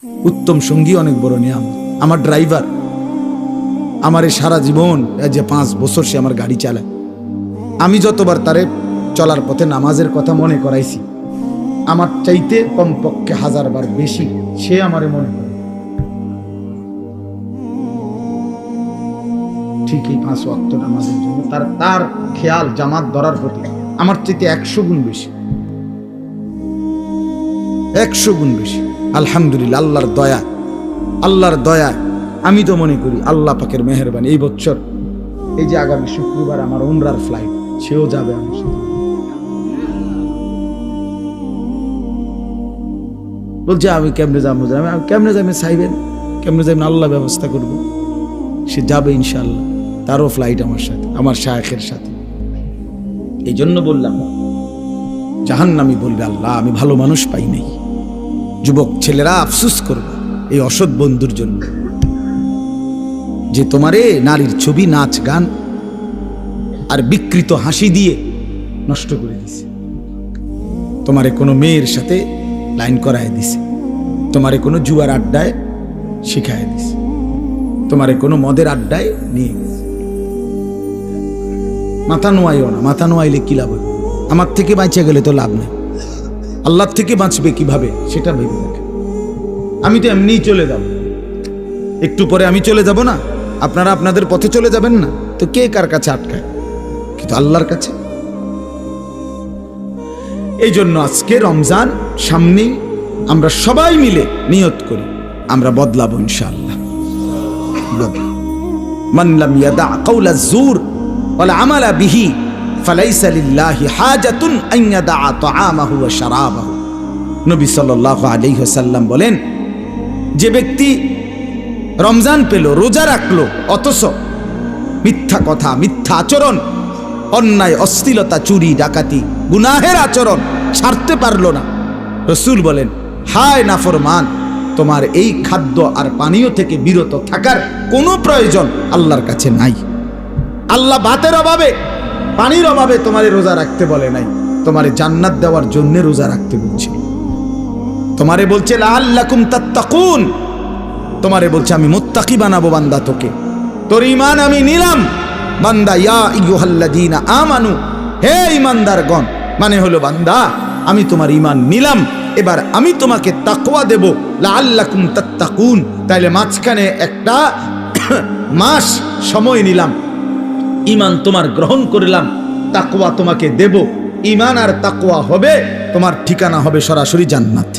উত্তম সঙ্গী অনেক বড় নিয়ামত। আমার ড্রাইভার আমারে সারা জীবন, যে 5 বছর সে আমার গাড়ি চালায়, আমি যতবার তারে চলার পথে নামাজের কথা মনে করাইছি, আমার চাইতে কমপক্ষে 1000 বার বেশি সে আমারে মনে করে। ঠিক এই 5 ওয়াক্ত নামাজের জন্য তার খেয়াল জামাত ধরার প্রতি আমার চাইতে 100 গুণ বেশি, 100 গুণ বেশি। আলহামদুলিল্লাহ, আল্লাহর দয়া। আমি তো মনে করি আল্লাহ পাকের মেহেরবানি। এই বছর এই যে আগামী শুক্রবার আমার উমরার ফ্লাইট, সেও যাবে আমার সাথে। বলছে আমি কেমনে যাবো, আমি কেমনে যাবেন চাইবেন, কেমনে যাবেন আল্লাহ ব্যবস্থা করবো। সে যাবে ইনশাআল্লাহ, তারও ফ্লাইট আমার সাথে, আমার শায়েখের সাথে। এই জন্য বললাম, জাহান্নামী বলবে আল্লাহ আমি ভালো মানুষ পাই নাই। যুবক ছেলেরা আফসোস করবে এই অসৎ বন্ধুর জন্য, যে তোমারে নারীর ছবি, নাচ গান আর বিকৃত হাসি দিয়ে নষ্ট করে দিছে। তোমারে কোনো মেয়ের সাথে লাইন করায় দিছে, তোমারে কোনো জুয়ার আড্ডায় শিখায় দিছে, তোমারে কোনো মদের আড্ডায় নিয়ে গেছে। মাথা নোয়াইও না, মাথা নোয়াইলে কি লাভ হবে? আমার থেকে বাঁচে গেলে তো লাভ নেই, আল্লাহর থেকে বাঁচবে কিভাবে সেটা ভেবে দেখে। আমি তো এমনিই চলে যাব, একটু পরে আমি চলে যাব না, আপনারা আপনাদের পথে চলে যাবেন না, তো কে কার কাছে আটকায়? কিন্তু আল্লাহর কাছে। এই জন্য আজকে রমজান সামনেই, আমরা সবাই মিলে নিয়ত করি আমরা বদলাবো ইনশাআল্লাহ। মান লাম ইয়াদা কাওলা যুর ওয়াল আমালা বিহি ফালাইসা লিল্লাহি হাজাতুন আন ইয়াদা তাআমাহু ওয়া শারাবাহু। নবী সাল্লাল্লাহু আলাইহি ওয়াসাল্লাম বলেন, যে ব্যক্তি রমজান পেল, রোজা রাখলো, অথচ মিথ্যা কথা, মিথ্যা আচরণ, অন্যায়, অশ্লীলতা, চুরি, ডাকাতি, গুনাহের আচরণ ছাড়তে পারলো না, রাসূল বলেন, হায় নাফরমান, তোমার এই খাদ্য আর পানীয় থেকে বিরত থাকার কোনো প্রয়োজন আল্লাহর কাছে নাই। আল্লাহ ভাতের অভাবে, পানির অভাবে তোমারে রোজা রাখতে বলে নাই, তোমারে জান্নাত দেওয়ার জন্য রোজা রাখতে বলছে। তোমারে বলছে লাআল্লাকুম তাত্তাকুন, তোমারে বলছে আমি মুত্তাকি বানাবো বান্দা তোকে, তোর ঈমান আমি নিলাম বান্দা। ইয়া আইয়ুহাল্লাযীনা আমানু, হে ঈমানদারগণ, মানে হলো বান্দা আমি তোমার ঈমান নিলাম, এবার আমি তোমাকে তাকওয়া দেব, লাআল্লাকুম তাত্তাকুন। তাইলে মাঝখানে একটা মাস সময় নিলাম, ঈমান তোমার গ্রহণ করলাম, তাকওয়া তোমাকে দেব। ঈমান আর তাকওয়া হবে, তোমার ঠিকানা হবে সরাসরি জান্নাত।